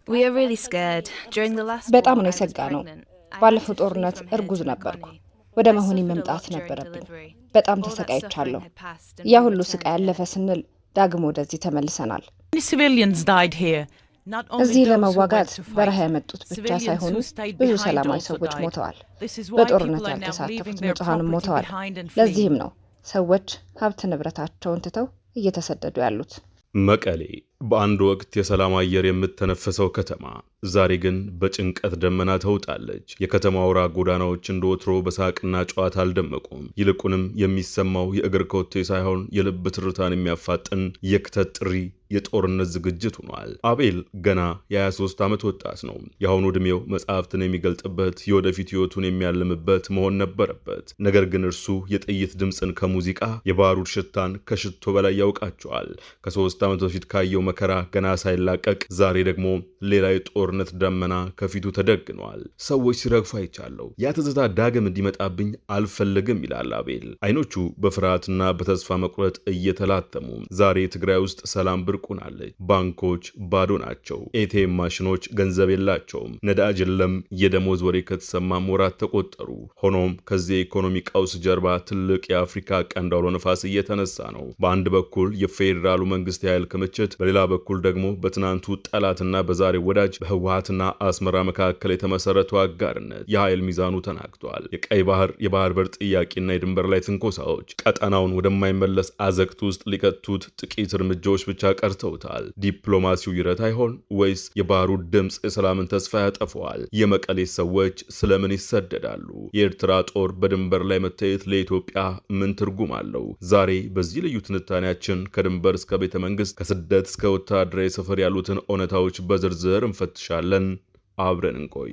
We are really scared. During the last war, በጣም ነው I was የሰጋነው። pregnant. I had ባለፈው to flee ጦርነት from here እርጉዝ to ነበርኩ። Mekone. ወደ I መሆኒ suffered a መምጣት lot during ነበረብኝ። delivery. በጣም All that ተሰቃይቻለሁ። suffering had passed and ያ we ሁሉ returned ስቃይ ያለፈ here. ስንል ዳግም ወደዚህ ተመልሰናል። Many civilians died here. Not only እዚህ those who ለመዋጋት went to በረሃ fight. የመጡት ብቻ Civilians ሳይሆኑ who stayed ብዙ behind ሰላማዊ also ሰዎች died. ሞተዋል። This is why በጦርነት people are now leaving ያልተሳተፉት their ንጹሃንም property ሞተዋል። behind and ለዚህም fleeing. ነው ሰዎች ሀብት ንብረታቸውን ትተው እየተሰደዱ ያሉት። መቀሌ በአንድ ወቅት የሰላም አየር የምትተነፈሰው ከተማ ዛሬ ግን በጭንቀት ደመና ተውጣለች። የከተማው አውራ ጎዳናዎች እንደወትሮ በሳቅና ጨዋታ አልደመቁም። ይልቁንም የሚሰማው የእግር ኮቴ ሳይሆን የልብ ትርታን የሚያፋጥን የክተት ጥሪ፣ የጦርነት ዝግጅት ሆኗል። አቤል ገና የ23 ዓመት ወጣት ነው። የአሁኑ ዕድሜው መጽሐፍትን የሚገልጥበት የወደፊት ሕይወቱን የሚያልምበት መሆን ነበረበት። ነገር ግን እርሱ የጥይት ድምፅን ከሙዚቃ የባሩድ ሽታን ከሽቶ በላይ ያውቃቸዋል። ከ3 ዓመት በፊት ካየው መከራ ገና ሳይላቀቅ ዛሬ ደግሞ ሌላ የጦርነት ደመና ከፊቱ ተደግኗል። ሰዎች ሲረግፉ አይቻለሁ። ያ ትዝታ ዳግም እንዲመጣብኝ አልፈልግም ይላል አቤል። አይኖቹ በፍርሃትና በተስፋ መቁረጥ እየተላተሙ ዛሬ ትግራይ ውስጥ ሰላም ብርቁናለች። ባንኮች ባዶ ናቸው። ኤቲኤም ማሽኖች ገንዘብ የላቸውም። ነዳጅ የለም። የደሞዝ ወሬ ከተሰማ ወራት ተቆጠሩ። ሆኖም ከዚህ የኢኮኖሚ ቀውስ ጀርባ ትልቅ የአፍሪካ ቀንድ አውሎ ነፋስ እየተነሳ ነው። በአንድ በኩል የፌዴራሉ መንግስት የኃይል ክምችት፣ በሌላ በኩል ደግሞ በትናንቱ ጠላትና በዛሬ ወዳጅ በህወሓትና አስመራ መካከል የተመሰረተው አጋርነት የኃይል ሚዛኑ ተናግቷል። የቀይ ባህር የባህር በር ጥያቄና የድንበር ላይ ትንኮሳዎች ቀጠናውን ወደማይመለስ አዘቅት ውስጥ ሊከቱት ጥቂት እርምጃዎች ብቻ ቀርተውታል። ዲፕሎማሲው ይረታ ይሆን ወይስ የባህሩ ድምፅ የሰላምን ተስፋ ያጠፈዋል? የመቀሌ ሰዎች ስለምን ይሰደዳሉ? የኤርትራ ጦር በድንበር ላይ መታየት ለኢትዮጵያ ምን ትርጉም አለው? ዛሬ በዚህ ልዩ ትንታኔያችን ከድንበር እስከ ቤተ መንግስት፣ ከስደት እስከ ወታደራዊ ሰፈር ያሉትን እውነታዎች በዝርዝር እንፈትሻለን። አብረን እንቆይ።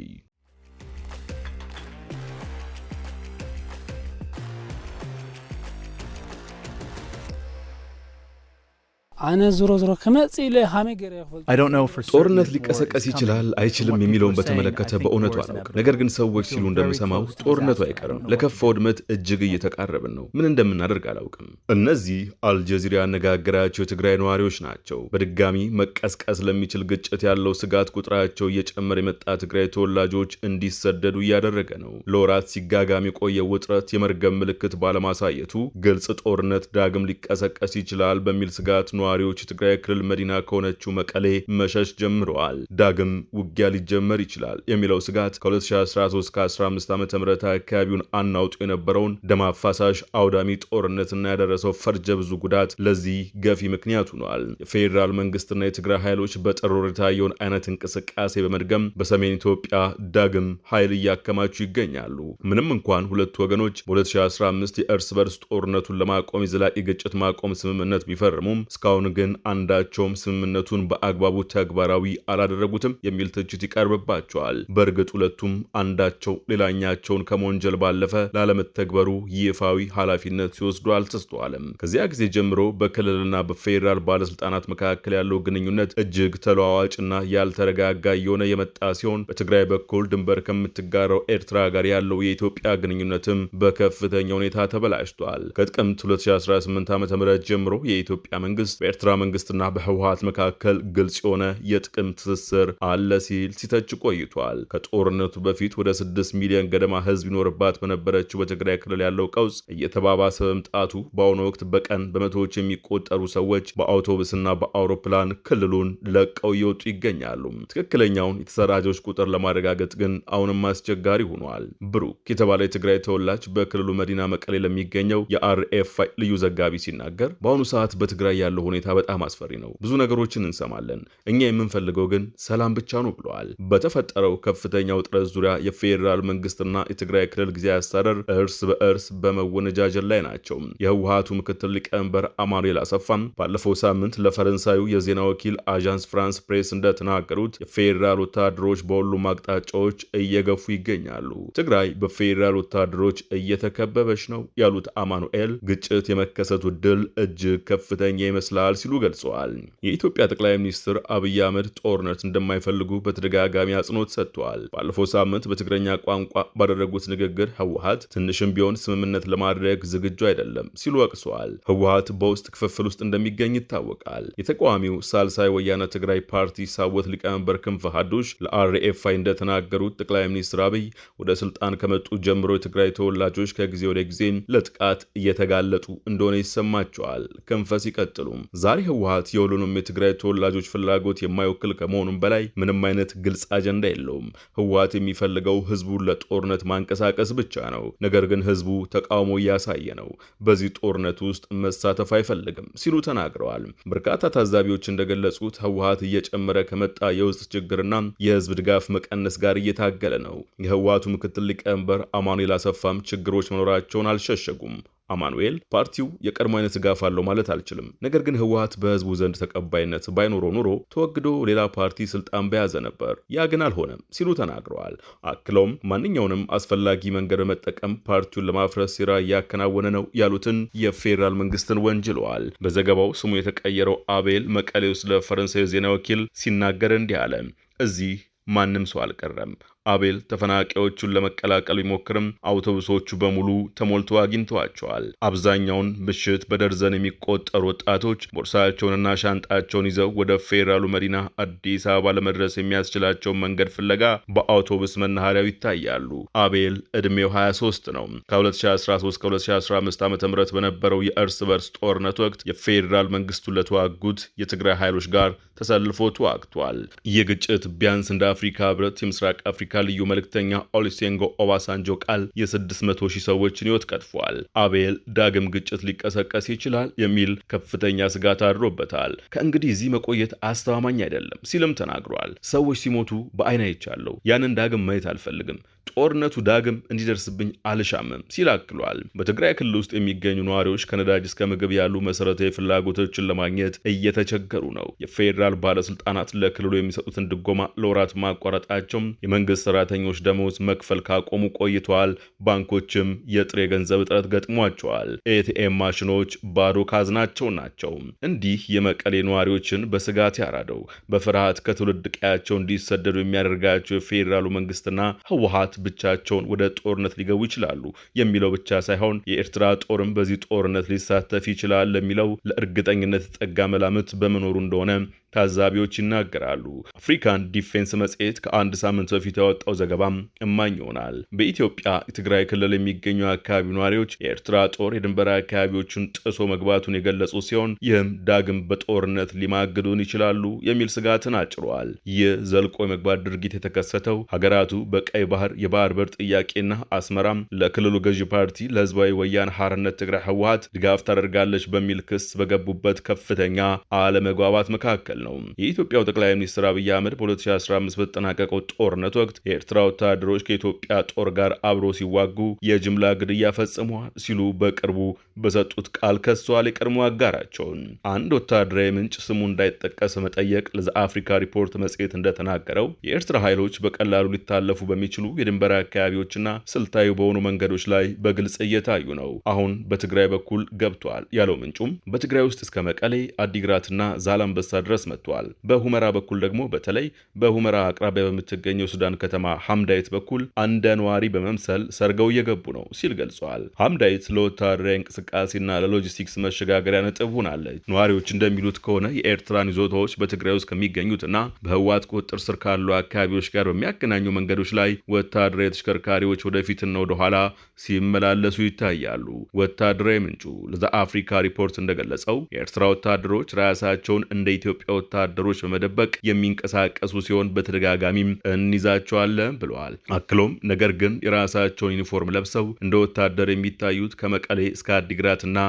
أنا زرو كمأسي له هامي غير يخفل I don't know for certain ጦርነት if war ሊቀሰቀስ is ይችላል coming. አይችልም From what የሚለውን people are saying, በተመለከተ I think በእውነቱ war is አላውቅም። inevitable. ነገር ግን ሰዎች I ሲሉ feel very እንደምሰማው close to ጦርነቱ disaster. I አይቀርም፣ don't know what ለከፋ to do. ውድመት እጅግ እየተቃረብን ነው። ምን እንደምናደርግ አላውቅም። እነዚህ አልጀዚራ ያነጋገራቸው የትግራይ ነዋሪዎች ናቸው። በድጋሚ መቀስቀስ ለሚችል ግጭት ያለው ስጋት ቁጥራቸው እየጨመረ የመጣ ትግራይ ተወላጆች እንዲሰደዱ እያደረገ ነው። ለወራት ሲጋጋም የቆየው ውጥረት የመርገም ምልክት ባለማሳየቱ ግልጽ ጦርነት ዳግም ሊቀሰቀስ ይችላል በሚል ስጋት ነዋሪዎች የትግራይ ክልል መዲና ከሆነችው መቀሌ መሸሽ ጀምረዋል። ዳግም ውጊያ ሊጀመር ይችላል የሚለው ስጋት ከ2013 ከ15 ዓመተ ምህረት አካባቢውን አናውጡ የነበረውን ደም አፋሳሽ አውዳሚ ጦርነትና ያደረሰው ፈርጀ ብዙ ጉዳት ለዚህ ገፊ ምክንያት ሆኗል። የፌዴራል መንግስትና የትግራይ ኃይሎች በጥር ወር የታየውን አይነት እንቅስቃሴ በመድገም በሰሜን ኢትዮጵያ ዳግም ኃይል እያከማቹ ይገኛሉ። ምንም እንኳን ሁለቱ ወገኖች በ2015 የእርስ በርስ ጦርነቱን ለማቆም የዘላቂ ግጭት ማቆም ስምምነት ቢፈርሙም እስካሁን ግን አንዳቸውም ስምምነቱን በአግባቡ ተግባራዊ አላደረጉትም የሚል ትችት ይቀርብባቸዋል። በእርግጥ ሁለቱም አንዳቸው ሌላኛቸውን ከመወንጀል ባለፈ ላለመተግበሩ ይፋዊ ኃላፊነት ሲወስዱ አልተስተዋልም። ከዚያ ጊዜ ጀምሮ በክልልና በፌዴራል ባለስልጣናት መካከል ያለው ግንኙነት እጅግ ተለዋዋጭና ያልተረጋጋ እየሆነ የመጣ ሲሆን በትግራይ በኩል ድንበር ከምትጋራው ኤርትራ ጋር ያለው የኢትዮጵያ ግንኙነትም በከፍተኛ ሁኔታ ተበላሽቷል። ከጥቅምት 2018 ዓ.ም ጀምሮ የኢትዮጵያ መንግስት በኤርትራ መንግስትና በህወሓት መካከል ግልጽ የሆነ የጥቅም ትስስር አለ ሲል ሲተች ቆይቷል። ከጦርነቱ በፊት ወደ 6 ሚሊዮን ገደማ ህዝብ ይኖርባት በነበረችው በትግራይ ክልል ያለው ቀውስ እየተባባሰ በመምጣቱ በአሁኑ ወቅት በቀን በመቶዎች የሚቆጠሩ ሰዎች በአውቶቡስና በአውሮፕላን ክልሉን ለቀው እየወጡ ይገኛሉ። ትክክለኛውን የተሰራጆች ቁጥር ለማረጋገጥ ግን አሁንም አስቸጋሪ ሆኗል። ብሩክ የተባለ የትግራይ ተወላጅ በክልሉ መዲና መቀሌ ለሚገኘው የአርኤፍአይ ልዩ ዘጋቢ ሲናገር በአሁኑ ሰዓት በትግራይ ያለው ሁኔታ በጣም አስፈሪ ነው። ብዙ ነገሮችን እንሰማለን። እኛ የምንፈልገው ግን ሰላም ብቻ ነው ብለዋል። በተፈጠረው ከፍተኛ ውጥረት ዙሪያ የፌዴራል መንግስትና የትግራይ ክልል ጊዜያዊ አስተዳደር እርስ በእርስ በመወነጃጀል ላይ ናቸው። የህወሓቱ ምክትል ሊቀመንበር አማኑኤል አሰፋም ባለፈው ሳምንት ለፈረንሳዩ የዜና ወኪል አዣንስ ፍራንስ ፕሬስ እንደተናገሩት የፌዴራል ወታደሮች በሁሉም አቅጣጫዎች እየገፉ ይገኛሉ። ትግራይ በፌዴራል ወታደሮች እየተከበበች ነው ያሉት አማኑኤል ግጭት የመከሰቱ ድል እጅግ ከፍተኛ ይመስላል ይችላል ሲሉ ገልጸዋል። የኢትዮጵያ ጠቅላይ ሚኒስትር አብይ አህመድ ጦርነት እንደማይፈልጉ በተደጋጋሚ አጽንኦት ሰጥተዋል። ባለፈው ሳምንት በትግረኛ ቋንቋ ባደረጉት ንግግር ህወሓት ትንሽም ቢሆን ስምምነት ለማድረግ ዝግጁ አይደለም ሲሉ ወቅሰዋል። ህወሓት በውስጥ ክፍፍል ውስጥ እንደሚገኝ ይታወቃል። የተቃዋሚው ሳልሳይ ወያነ ትግራይ ፓርቲ ሳወት ሊቀመንበር ክንፈ ሀዱሽ ለአርኤፍአይ እንደተናገሩት ጠቅላይ ሚኒስትር አብይ ወደ ስልጣን ከመጡ ጀምሮ የትግራይ ተወላጆች ከጊዜ ወደ ጊዜ ለጥቃት እየተጋለጡ እንደሆነ ይሰማቸዋል። ክንፈ ሲቀጥሉም ዛሬ ህወሓት የሁሉንም የትግራይ ተወላጆች ፍላጎት የማይወክል ከመሆኑም በላይ ምንም አይነት ግልጽ አጀንዳ የለውም። ህወሓት የሚፈልገው ህዝቡን ለጦርነት ማንቀሳቀስ ብቻ ነው። ነገር ግን ህዝቡ ተቃውሞ እያሳየ ነው። በዚህ ጦርነት ውስጥ መሳተፍ አይፈልግም ሲሉ ተናግረዋል። በርካታ ታዛቢዎች እንደገለጹት ህወሓት እየጨመረ ከመጣ የውስጥ ችግርና የህዝብ ድጋፍ መቀነስ ጋር እየታገለ ነው። የህወሓቱ ምክትል ሊቀመንበር አማኑኤል አሰፋም ችግሮች መኖራቸውን አልሸሸጉም። አማኑኤል ፓርቲው የቀድሞ አይነት ድጋፍ አለው ማለት አልችልም፣ ነገር ግን ህወሓት በህዝቡ ዘንድ ተቀባይነት ባይኖረው ኑሮ ተወግዶ ሌላ ፓርቲ ስልጣን በያዘ ነበር። ያ ግን አልሆነም ሲሉ ተናግረዋል። አክለውም ማንኛውንም አስፈላጊ መንገድ በመጠቀም ፓርቲውን ለማፍረስ ሴራ እያከናወነ ነው ያሉትን የፌዴራል መንግስትን ወንጅለዋል። በዘገባው ስሙ የተቀየረው አቤል መቀሌ ውስጥ ለፈረንሳይ ዜና ወኪል ሲናገር እንዲህ አለ። እዚህ ማንም ሰው አልቀረም። አቤል ተፈናቃዮቹን ለመቀላቀል ቢሞክርም አውቶቡሶቹ በሙሉ ተሞልተው አግኝተዋቸዋል። አብዛኛውን ምሽት በደርዘን የሚቆጠሩ ወጣቶች ቦርሳቸውንና ሻንጣቸውን ይዘው ወደ ፌዴራሉ መዲና አዲስ አበባ ለመድረስ የሚያስችላቸውን መንገድ ፍለጋ በአውቶቡስ መናኸሪያው ይታያሉ። አቤል ዕድሜው 23 ነው። ከ2013 ከ2015 ዓ.ም በነበረው የእርስ በርስ ጦርነት ወቅት የፌዴራል መንግስቱን ለተዋጉት የትግራይ ኃይሎች ጋር ተሰልፎ ተዋግቷል። ይህ ግጭት ቢያንስ እንደ አፍሪካ ህብረት የምስራቅ አፍሪካ ልዩ መልእክተኛ ኦሉሴጉን ኦባሳንጆ ቃል የ600,000 ሰዎችን ሕይወት ቀጥፏል። አቤል ዳግም ግጭት ሊቀሰቀስ ይችላል የሚል ከፍተኛ ስጋት አድሮበታል። ከእንግዲህ እዚህ መቆየት አስተማማኝ አይደለም ሲልም ተናግሯል። ሰዎች ሲሞቱ በአይን አይቻለሁ። ያንን ዳግም ማየት አልፈልግም። ጦርነቱ ዳግም እንዲደርስብኝ አልሻምም ሲል አክሏል። በትግራይ ክልል ውስጥ የሚገኙ ነዋሪዎች ከነዳጅ እስከ ምግብ ያሉ መሰረታዊ ፍላጎቶችን ለማግኘት እየተቸገሩ ነው። የፌዴራል ባለስልጣናት ለክልሉ የሚሰጡትን ድጎማ ለወራት ማቋረጣቸውም የመንግስት ሰራተኞች ደመወዝ መክፈል ካቆሙ ቆይተዋል። ባንኮችም የጥሬ ገንዘብ እጥረት ገጥሟቸዋል። ኤቲኤም ማሽኖች ባዶ ካዝናቸው ናቸው። እንዲህ የመቀሌ ነዋሪዎችን በስጋት ያራደው በፍርሃት ከትውልድ ቀያቸው እንዲሰደዱ የሚያደርጋቸው የፌዴራሉ መንግስትና ህወሓት ብቻቸውን ወደ ጦርነት ሊገቡ ይችላሉ የሚለው ብቻ ሳይሆን የኤርትራ ጦርም በዚህ ጦርነት ሊሳተፍ ይችላል ለሚለው ለእርግጠኝነት የተጠጋ መላምት በመኖሩ እንደሆነ ታዛቢዎች ይናገራሉ። አፍሪካን ዲፌንስ መጽሔት ከአንድ ሳምንት በፊት ያወጣው ዘገባም እማኝ ይሆናል። በኢትዮጵያ የትግራይ ክልል የሚገኙ አካባቢ ነዋሪዎች የኤርትራ ጦር የድንበር አካባቢዎቹን ጥሶ መግባቱን የገለጹ ሲሆን ይህም ዳግም በጦርነት ሊማግዱን ይችላሉ የሚል ስጋትን አጭሯል። ይህ ዘልቆ የመግባት ድርጊት የተከሰተው ሀገራቱ በቀይ ባህር የባህር በር ጥያቄና አስመራም ለክልሉ ገዢ ፓርቲ ለህዝባዊ ወያነ ሓርነት ትግራይ ህወሓት ድጋፍ ታደርጋለች በሚል ክስ በገቡበት ከፍተኛ አለመግባባት መካከል ነው። የኢትዮጵያው ጠቅላይ ሚኒስትር አብይ አህመድ በ2015 በተጠናቀቀው ጦርነት ወቅት የኤርትራ ወታደሮች ከኢትዮጵያ ጦር ጋር አብሮ ሲዋጉ የጅምላ ግድያ ፈጽመዋል ሲሉ በቅርቡ በሰጡት ቃል ከሰዋል። የቀድሞ አጋራቸውን አንድ ወታደራዊ ምንጭ ስሙ እንዳይጠቀስ መጠየቅ ለዘአፍሪካ ሪፖርት መጽሔት እንደተናገረው የኤርትራ ኃይሎች በቀላሉ ሊታለፉ በሚችሉ የድንበር አካባቢዎችና ስልታዊ በሆኑ መንገዶች ላይ በግልጽ እየታዩ ነው። አሁን በትግራይ በኩል ገብቷል ያለው ምንጩም በትግራይ ውስጥ እስከ መቀሌ፣ አዲግራትና ዛላምበሳ ድረስ መጥቷል። በሁመራ በኩል ደግሞ በተለይ በሁመራ አቅራቢያ በምትገኘው ሱዳን ከተማ ሐምዳይት በኩል አንድ ነዋሪ በመምሰል ሰርገው እየገቡ ነው ሲል ገልጿል። ሐምዳይት ለወታደራዊ እንቅስቃሴና ለሎጂስቲክስ መሸጋገሪያ ነጥብ ሆናለች። ነዋሪዎች እንደሚሉት ከሆነ የኤርትራን ይዞታዎች በትግራይ ውስጥ ከሚገኙትና በህወሓት ቁጥጥር ስር ካሉ አካባቢዎች ጋር በሚያገናኙ መንገዶች ላይ ወታደራዊ ተሽከርካሪዎች ወደፊትና ወደኋላ ሲመላለሱ ይታያሉ። ወታደራዊ ምንጩ ለዘአፍሪካ ሪፖርት እንደገለጸው የኤርትራ ወታደሮች ራሳቸውን እንደ ኢትዮጵያ ወታደሮች በመደበቅ የሚንቀሳቀሱ ሲሆን በተደጋጋሚም እንይዛቸዋለን ብለዋል። አክሎም ነገር ግን የራሳቸውን ዩኒፎርም ለብሰው እንደ ወታደር የሚታዩት ከመቀሌ እስከ አዲግራትና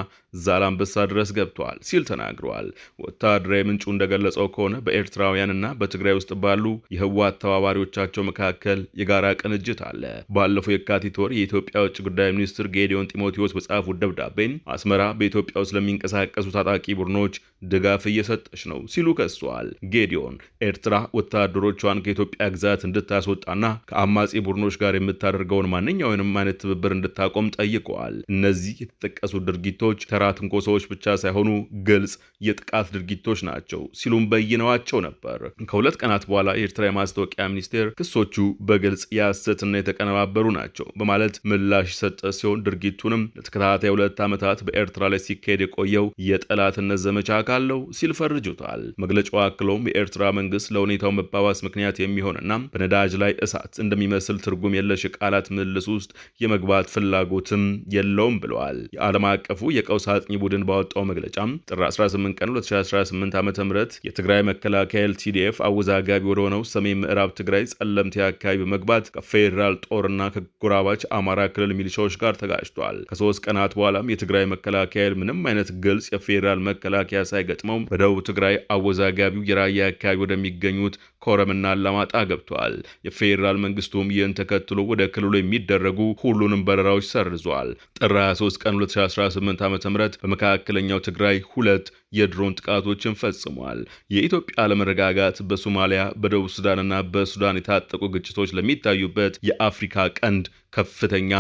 ዛላምበሳ ድረስ ገብተዋል ሲል ተናግረዋል። ወታደራዊ ምንጩ እንደገለጸው ከሆነ በኤርትራውያንና በትግራይ ውስጥ ባሉ የህወሓት ተባባሪዎቻቸው መካከል የጋራ ቅንጅት አለ። ባለፈው የካቲት ወር የኢትዮጵያ ውጭ ጉዳይ ሚኒስትር ጌዲዮን ጢሞቴዎስ በጻፉት ደብዳቤ አስመራ በኢትዮጵያ ውስጥ ለሚንቀሳቀሱ ታጣቂ ቡድኖች ድጋፍ እየሰጠች ነው ሲሉ ከሷል። ጌዲዮን ኤርትራ ወታደሮቿን ከኢትዮጵያ ግዛት እንድታስወጣና ከአማጺ ቡድኖች ጋር የምታደርገውን ማንኛውንም አይነት ትብብር እንድታቆም ጠይቀዋል። እነዚህ የተጠቀሱ ድርጊቶች ተራ ትንኮሳዎች ብቻ ሳይሆኑ ግልጽ የጥቃት ድርጊቶች ናቸው ሲሉም በይነዋቸው ነበር። ከሁለት ቀናት በኋላ የኤርትራ የማስታወቂያ ሚኒስቴር ክሶቹ በግልጽ የሐሰትና የተቀነባበሩ ናቸው በማለት ምላሽ የሰጠ ሲሆን ድርጊቱንም ለተከታታይ 2 ዓመታት በኤርትራ ላይ ሲካሄድ የቆየው የጠላትነት ዘመቻ ካለው ሲል ፈርጆታል። መግለጫው አክሎም የኤርትራ መንግስት ለሁኔታው መባባስ ምክንያት የሚሆንና በነዳጅ ላይ እሳት እንደሚመስል ትርጉም የለሽ ቃላት ምልልስ ውስጥ የመግባት ፍላጎትም የለውም ብለዋል። የዓለም አቀፉ የቀውስ አጥኚ ቡድን ባወጣው መግለጫም ጥር 18 ቀን 2018 ዓ.ም የትግራይ መከላከያ TDF አወዛጋቢ ወደሆነው ሰሜን ምዕራብ ትግራይ ጸለምቴ አካባቢ በመግባት ከፌዴራል ጦርና ከጎራባች አማራ ክልል ሚሊሻዎች ጋር ተጋጭቷል። ከ3 ቀናት በኋላም የትግራይ መከላከያ ምንም አይነት ግልጽ የፌዴራል መከላከያ ሳይገጥመው በደቡብ ትግራይ አወዛጋቢው የራያ አካባቢ ወደሚገኙት ኮረምና አላማጣ ገብቷል። የፌዴራል መንግስቱም ይህን ተከትሎ ወደ ክልሉ የሚደረጉ ሁሉንም በረራዎች ሰርዟል። ጥር 23 ቀን 2018 ዓ.ም በመካከለኛው ትግራይ 2 የድሮን ጥቃቶችን ፈጽሟል። የኢትዮጵያ አለመረጋጋት በሶማሊያ በደቡብ ሱዳንና በሱዳን የታጠቁ ግጭቶች ለሚታዩበት የአፍሪካ ቀንድ ከፍተኛ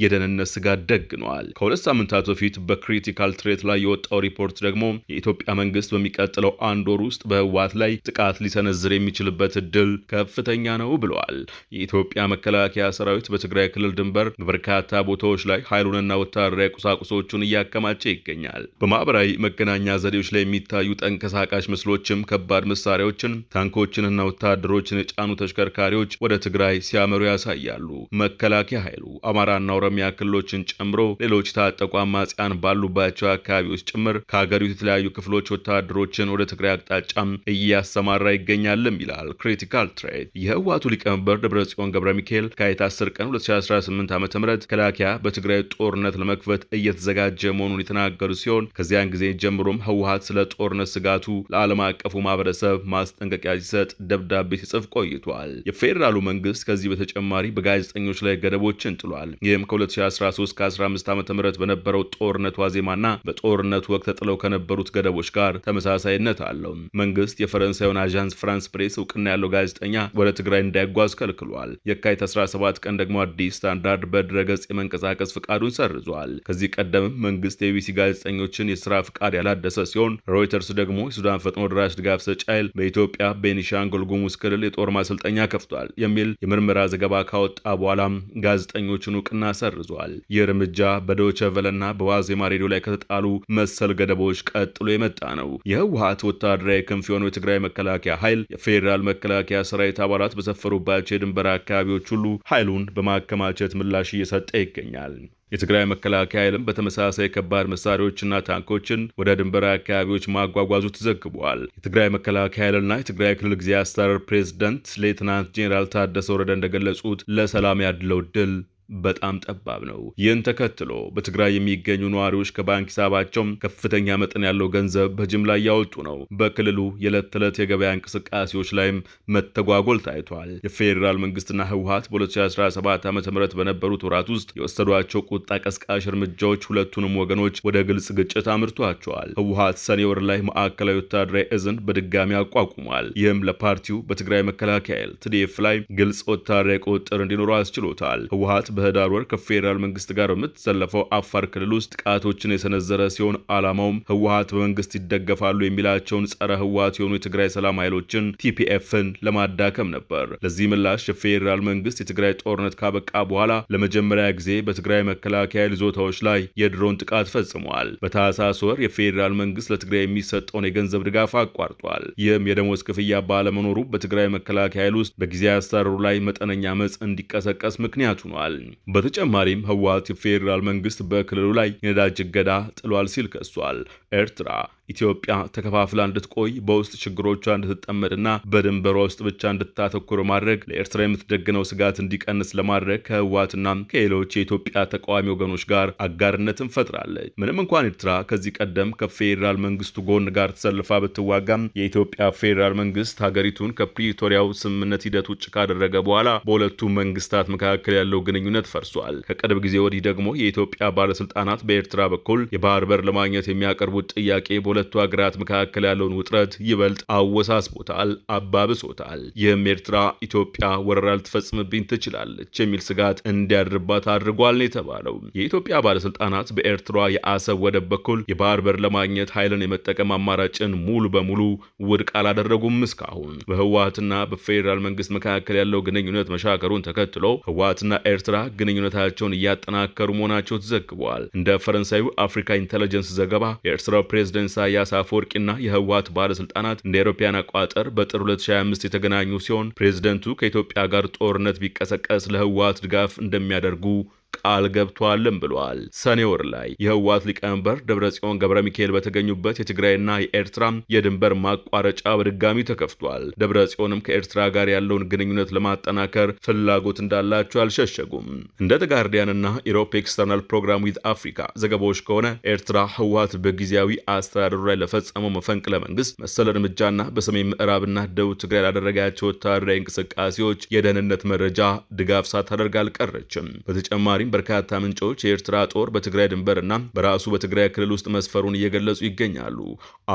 የደህንነት ስጋት ደግኗል። ከ2 ሳምንታት በፊት በክሪቲካል ትሬት ላይ የወጣው ሪፖርት ደግሞ የኢትዮጵያ መንግስት በሚቀጥለው 1 ወር ውስጥ በህወሓት ላይ ጥቃት ሊሰነዝር የሚችልበት እድል ከፍተኛ ነው ብለዋል። የኢትዮጵያ መከላከያ ሰራዊት በትግራይ ክልል ድንበር በበርካታ ቦታዎች ላይ ኃይሉንና ወታደራዊ ቁሳቁሶቹን እያከማቸ ይገኛል። በማህበራዊ መገናኛ ዘዴዎች ላይ የሚታዩ ተንቀሳቃሽ ምስሎችም ከባድ መሳሪያዎችን፣ ታንኮችንና ወታደሮችን የጫኑ ተሽከርካሪዎች ወደ ትግራይ ሲያመሩ ያሳያሉ። መከላከያ ኃይሉ አማራና ኦሮሚያ ክልሎችን ጨምሮ ሌሎች ታጠቁ አማጽያን ባሉባቸው አካባቢዎች ጭምር ከሀገሪቱ የተለያዩ ክፍሎች ወታደሮችን ወደ ትግራይ አቅጣጫም እያሰማራ ይገኛልም ይላል ክሪቲካል ትሬት። የህወሓቱ ሊቀመንበር ደብረጽዮን ገብረ ሚካኤል ከየካቲት 10 ቀን 2018 ዓ.ም መከላከያ በትግራይ ጦርነት ለመክፈት እየተዘጋጀ መሆኑን የተናገሩ ሲሆን ከዚያን ጊዜ ጀምሮም ህወሓት ስለ ጦርነት ስጋቱ ለዓለም አቀፉ ማህበረሰብ ማስጠንቀቂያ ሲሰጥ ደብዳቤ ሲጽፍ ቆይቷል። የፌዴራሉ መንግስት ከዚህ በተጨማሪ በጋዜጠኞች ላይ ገደቦችን ጥሏል። ይህም ከ2013 ከ15 ዓ.ም በነበረው ጦርነት ዋዜማና በጦርነቱ ወቅት ተጥለው ከነበሩት ገደቦች ጋር ተመሳሳይነት አለው። መንግስት የፈረንሳዩን አዣንስ ፍራንስ ፕሬስ እውቅና ያለው ጋዜጠኛ ወደ ትግራይ እንዳይጓዝ ከልክሏል። የካቲት 17 ቀን ደግሞ አዲስ ስታንዳርድ በድረገጽ የመንቀሳቀስ ፍቃዱን ሰርዟል። ከዚህ ቀደም መንግስት የቢቢሲ ጋዜጠኞችን የስራ ፍቃድ ያላደሰ ሲሆን ሮይተርስ ደግሞ የሱዳን ፈጥኖ ደራሽ ድጋፍ ሰጪ ኃይል በኢትዮጵያ ቤኒሻንጉል ጉሙዝ ክልል የጦር ማሰልጠኛ ከፍቷል የሚል የምርመራ ዘገባ ካወጣ በኋላም ጋዜጠኞችን እውቅና ሰርዟል። ይህ እርምጃ በዶይቼ ቬለና በዋዜማ ሬዲዮ ላይ ከተጣሉ መሰል ገደቦች ቀጥሎ የመጣ ነው። የህወሓት ወታደራዊ ክንፍ የሆነው የትግራይ መከላከያ ኃይል የፌዴራል መከላከያ ሰራዊት አባላት በሰፈሩባቸው የድንበር አካባቢዎች ሁሉ ኃይሉን በማከማቸት ምላሽ እየሰጠ ይገኛል። የትግራይ መከላከያ ኃይልም በተመሳሳይ ከባድ መሳሪያዎችና ታንኮችን ወደ ድንበር አካባቢዎች ማጓጓዙ ተዘግቧል። የትግራይ መከላከያ ኃይልና የትግራይ ክልል ጊዜያዊ አስተዳደር ፕሬዝዳንት ሌተናንት ጄኔራል ታደሰ ወረደ እንደገለጹት ለሰላም ያድለው ድል በጣም ጠባብ ነው። ይህን ተከትሎ በትግራይ የሚገኙ ነዋሪዎች ከባንክ ሂሳባቸው ከፍተኛ መጠን ያለው ገንዘብ በጅምላ እያወጡ ነው። በክልሉ የዕለት ተዕለት የገበያ እንቅስቃሴዎች ላይም መተጓጎል ታይቷል። የፌዴራል መንግስትና ህወሓት በ2017 ዓ.ም በነበሩት ወራት ውስጥ የወሰዷቸው ቁጣ ቀስቃሽ እርምጃዎች ሁለቱንም ወገኖች ወደ ግልጽ ግጭት አምርቷቸዋል። ህወሓት ሰኔ ወር ላይ ማዕከላዊ ወታደራዊ እዝን በድጋሚ አቋቁሟል። ይህም ለፓርቲው በትግራይ መከላከያ ኃይል TDF ላይ ግልጽ ወታደራዊ ቁጥጥር እንዲኖረው አስችሎታል። ህወሓት በህዳር ወር ከፌዴራል መንግስት ጋር በምትሰለፈው አፋር ክልል ውስጥ ጥቃቶችን የሰነዘረ ሲሆን ዓላማውም ህወሓት በመንግስት ይደገፋሉ የሚላቸውን ጸረ ህወሓት የሆኑ የትግራይ ሰላም ኃይሎችን TPFን ለማዳከም ነበር። ለዚህ ምላሽ የፌዴራል መንግስት የትግራይ ጦርነት ካበቃ በኋላ ለመጀመሪያ ጊዜ በትግራይ መከላከያ ይዞታዎች ላይ የድሮን ጥቃት ፈጽሟል። በታህሳስ ወር የፌዴራል መንግስት ለትግራይ የሚሰጠውን የገንዘብ ድጋፍ አቋርጧል። ይህም የደሞዝ ክፍያ ባለመኖሩ በትግራይ መከላከያ ኃይል ውስጥ በጊዜያዊ አስተዳደሩ ላይ መጠነኛ አመጽ እንዲቀሰቀስ ምክንያት ሆኗል። በተጨማሪም ህወሓት የፌዴራል መንግስት በክልሉ ላይ የነዳጅ እገዳ ጥሏል ሲል ከሷል። ኤርትራ ኢትዮጵያ ተከፋፍላ እንድትቆይ በውስጥ ችግሮቿ እንድትጠመድና በድንበሯ ውስጥ ብቻ እንድታተኩር ማድረግ ለኤርትራ የምትደግነው ስጋት እንዲቀንስ ለማድረግ ከህወሓትና ከሌሎች የኢትዮጵያ ተቃዋሚ ወገኖች ጋር አጋርነትን ፈጥራለች። ምንም እንኳን ኤርትራ ከዚህ ቀደም ከፌዴራል መንግስቱ ጎን ጋር ተሰልፋ ብትዋጋም የኢትዮጵያ ፌዴራል መንግስት ሀገሪቱን ከፕሪቶሪያው ስምምነት ሂደት ውጭ ካደረገ በኋላ በሁለቱ መንግስታት መካከል ያለው ግንኙነት ፈርሷል። ከቅርብ ጊዜ ወዲህ ደግሞ የኢትዮጵያ ባለስልጣናት በኤርትራ በኩል የባህር በር ለማግኘት የሚያቀርቡት ጥያቄ በሁለቱ ሀገራት መካከል ያለውን ውጥረት ይበልጥ አወሳስቦታል፣ አባብሶታል። ይህም ኤርትራ ኢትዮጵያ ወረራ ልትፈጽምብኝ ትችላለች የሚል ስጋት እንዲያድርባት አድርጓል ነው የተባለው። የኢትዮጵያ ባለስልጣናት በኤርትራ የአሰብ ወደብ በኩል የባህር በር ለማግኘት ኃይልን የመጠቀም አማራጭን ሙሉ በሙሉ ውድቅ አላደረጉም። እስካሁን በህወሓትና በፌዴራል መንግስት መካከል ያለው ግንኙነት መሻከሩን ተከትሎ ህወሓትና ኤርትራ ግንኙነታቸውን እያጠናከሩ መሆናቸው ተዘግቧል። እንደ ፈረንሳዩ አፍሪካ ኢንተለጀንስ ዘገባ የኤርትራው ፕሬዝዳንት ኢሳያስ አፈወርቂና የህወሓት ባለስልጣናት እንደ አውሮፓውያን አቆጣጠር በጥር 2025 የተገናኙ ሲሆን ፕሬዝዳንቱ ከኢትዮጵያ ጋር ጦርነት ቢቀሰቀስ ለህወሓት ድጋፍ እንደሚያደርጉ ቃል ገብቷልም ብሏል። ሰኔ ወር ላይ የህወሓት ሊቀመንበር ደብረጽዮን ገብረ ሚካኤል በተገኙበት የትግራይና የኤርትራ የድንበር ማቋረጫ በድጋሚ ተከፍቷል። ደብረጽዮንም ከኤርትራ ጋር ያለውን ግንኙነት ለማጠናከር ፍላጎት እንዳላቸው አልሸሸጉም። እንደ ዘ ጋርዲያንና ኢሮፕ ኤክስተርናል ፕሮግራም ዊዝ አፍሪካ ዘገባዎች ከሆነ ኤርትራ ህወሓት በጊዜያዊ አስተዳደሩ ላይ ለፈጸመው መፈንቅለ መንግስት መሰል እርምጃና በሰሜን ምዕራብና ደቡብ ትግራይ ላደረጋቸው ወታደራዊ እንቅስቃሴዎች የደህንነት መረጃ ድጋፍ ሳታደርግ አልቀረችም። በተጨማሪ በርካታ ምንጮች የኤርትራ ጦር በትግራይ ድንበርና በራሱ በትግራይ ክልል ውስጥ መስፈሩን እየገለጹ ይገኛሉ።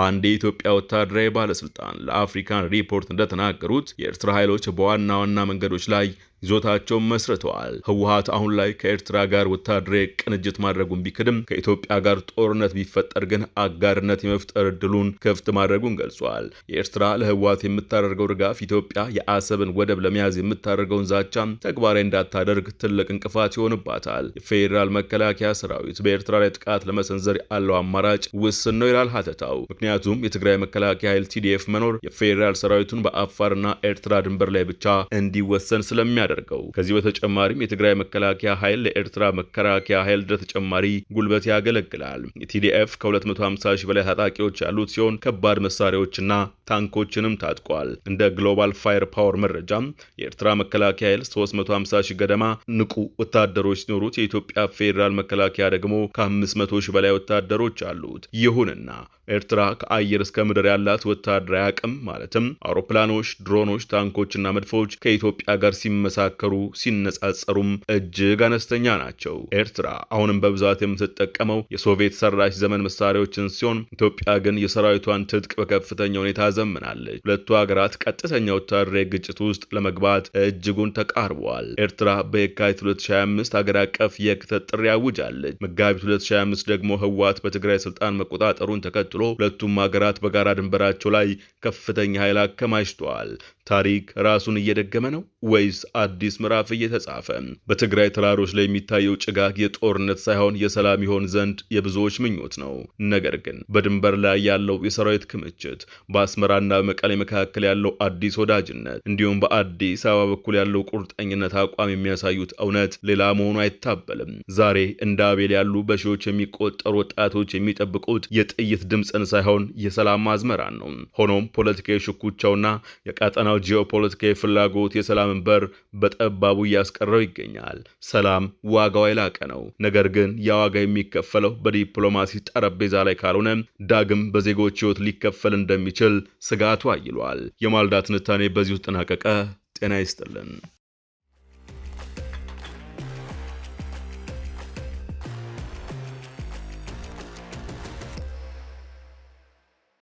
አንድ የኢትዮጵያ ወታደራዊ ባለስልጣን ለአፍሪካን ሪፖርት እንደተናገሩት የኤርትራ ኃይሎች በዋና ዋና መንገዶች ላይ ይዞታቸውን መስርተዋል። ህወሓት አሁን ላይ ከኤርትራ ጋር ወታደራዊ ቅንጅት ማድረጉን ቢክድም ከኢትዮጵያ ጋር ጦርነት ቢፈጠር ግን አጋርነት የመፍጠር እድሉን ክፍት ማድረጉን ገልጿል። የኤርትራ ለህወሓት የምታደርገው ድጋፍ ኢትዮጵያ የአሰብን ወደብ ለመያዝ የምታደርገውን ዛቻ ተግባራዊ እንዳታደርግ ትልቅ እንቅፋት ይሆንባታል። የፌዴራል መከላከያ ሰራዊት በኤርትራ ላይ ጥቃት ለመሰንዘር ያለው አማራጭ ውስን ነው ይላል ሀተታው። ምክንያቱም የትግራይ መከላከያ ኃይል TDF መኖር የፌዴራል ሰራዊቱን በአፋርና ኤርትራ ድንበር ላይ ብቻ እንዲወሰን ስለሚያ ከዚህ በተጨማሪም የትግራይ መከላከያ ኃይል ለኤርትራ መከላከያ ኃይል ተጨማሪ ጉልበት ያገለግላል። የቲዲኤፍ ከ250 ሺህ በላይ ታጣቂዎች ያሉት ሲሆን ከባድ መሳሪያዎችና ታንኮችንም ታጥቋል። እንደ ግሎባል ፋየር ፓወር መረጃም የኤርትራ መከላከያ ኃይል 350 ሺህ ገደማ ንቁ ወታደሮች ሲኖሩት የኢትዮጵያ ፌዴራል መከላከያ ደግሞ ከ500 ሺህ በላይ ወታደሮች አሉት። ይሁንና ኤርትራ ከአየር እስከ ምድር ያላት ወታደራዊ አቅም ማለትም አውሮፕላኖች፣ ድሮኖች፣ ታንኮችና መድፎች ከኢትዮጵያ ጋር ሲመሳከሩ ሲነጻጸሩም እጅግ አነስተኛ ናቸው። ኤርትራ አሁንም በብዛት የምትጠቀመው የሶቪየት ሰራሽ ዘመን መሳሪያዎችን ሲሆን ኢትዮጵያ ግን የሰራዊቷን ትጥቅ በከፍተኛ ሁኔታ ዘምናለች። ሁለቱ ሀገራት ቀጥተኛ ወታደራዊ ግጭት ውስጥ ለመግባት እጅጉን ተቃርበዋል። ኤርትራ በየካቲት 2025 ሀገር አቀፍ የክተት ጥሪ አውጃለች። መጋቢት 2025 ደግሞ ህወሓት በትግራይ ስልጣን መቆጣጠሩን ተከትሎ ሁለቱም ሀገራት በጋራ ድንበራቸው ላይ ከፍተኛ ኃይል አከማችተዋል። ታሪክ ራሱን እየደገመ ነው ወይስ አዲስ ምዕራፍ እየተጻፈ? በትግራይ ተራሮች ላይ የሚታየው ጭጋግ የጦርነት ሳይሆን የሰላም ይሆን ዘንድ የብዙዎች ምኞት ነው። ነገር ግን በድንበር ላይ ያለው የሰራዊት ክምችት፣ በአስመራና በመቀሌ መካከል ያለው አዲስ ወዳጅነት እንዲሁም በአዲስ አበባ በኩል ያለው ቁርጠኝነት አቋም የሚያሳዩት እውነት ሌላ መሆኑ አይታበልም። ዛሬ እንደ አቤል ያሉ በሺዎች የሚቆጠሩ ወጣቶች የሚጠብቁት የጥይት ድምፅን ሳይሆን የሰላም ማዝመራን ነው። ሆኖም ፖለቲካዊ ሽኩቻውና የቀጠናው ጂኦፖለቲካዊ ፍላጎት የሰላምን በር በጠባቡ እያስቀረው ይገኛል። ሰላም ዋጋው የላቀ ነው። ነገር ግን ያ ዋጋ የሚከፈለው በዲፕሎማሲ ጠረጴዛ ላይ ካልሆነ ዳግም በዜጎች ሕይወት ሊከፈል እንደሚችል ስጋቱ አይሏል። የማልዳ ትንታኔ በዚሁ ተጠናቀቀ። ጤና ይስጥልን።